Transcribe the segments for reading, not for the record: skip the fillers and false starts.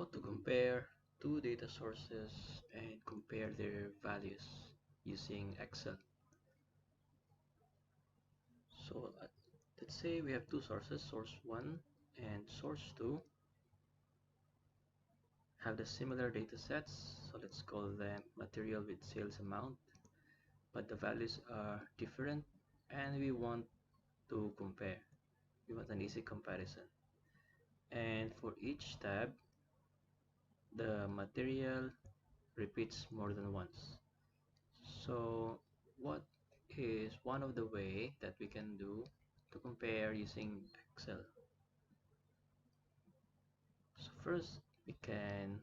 how to compare two data sources and compare their values using Excel. So let's say we have two sources, source 1 and source 2, have the similar data sets, so let's call them material with sales amount, but the values are different and we want to compare. We want an easy comparison. And for each tab, the material repeats more than once. So what is one of the way that we can do to compare using Excel? So first we can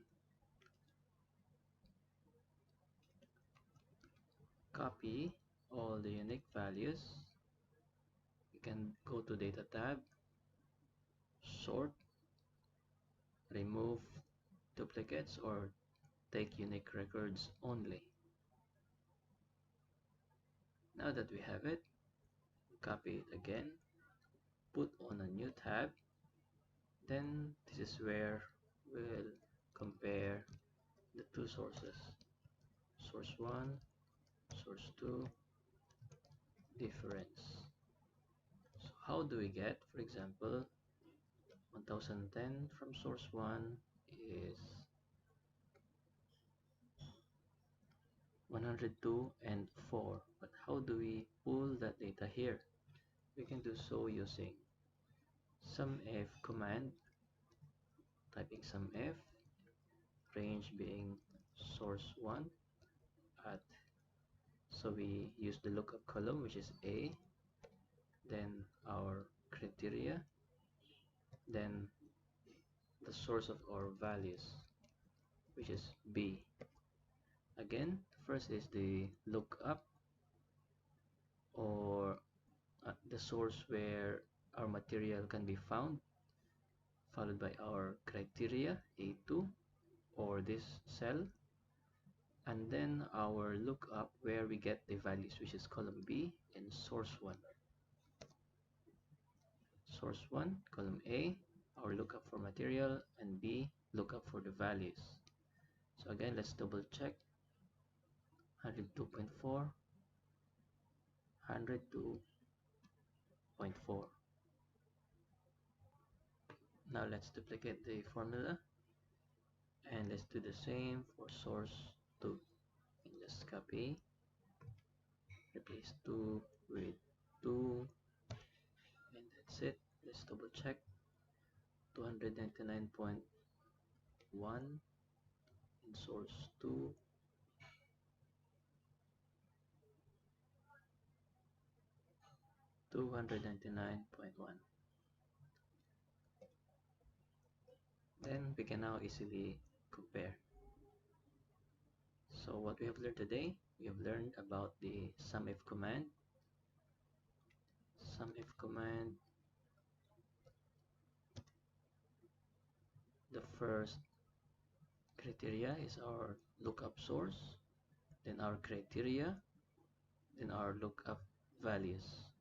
copy all the unique values. We can go to data tab, sort, remove duplicates or take unique records only. Now that we have it, copy it again, put on a new tab, then this is where we'll compare the two sources, source 1, source 2, difference. So how do we get, for example, 1010 from source 1 is 102 and 4, but how do we pull that data here? We can do so using sumif command, typing sumif, range being source 1 at, so we use the lookup column which is A, then our criteria, then the source of our values which is B. Again, first is the lookup or the source where our material can be found, followed by our criteria A2 or this cell, and then our lookup where we get the values which is column B in source 1. Source 1, column A, our lookup for material, and B, lookup for the values. So again, let's double check. 102.4, 102.4. Now let's duplicate the formula and let's do the same for source 2. And just copy, replace 2 with 2, and that's it. Let's double check. 299.1 in source 2, 299.1. Then we can now easily compare. So what we have learned today, we have learned about the sumif command. Sumif command, the first criteria is our lookup source, then our criteria, then our lookup values.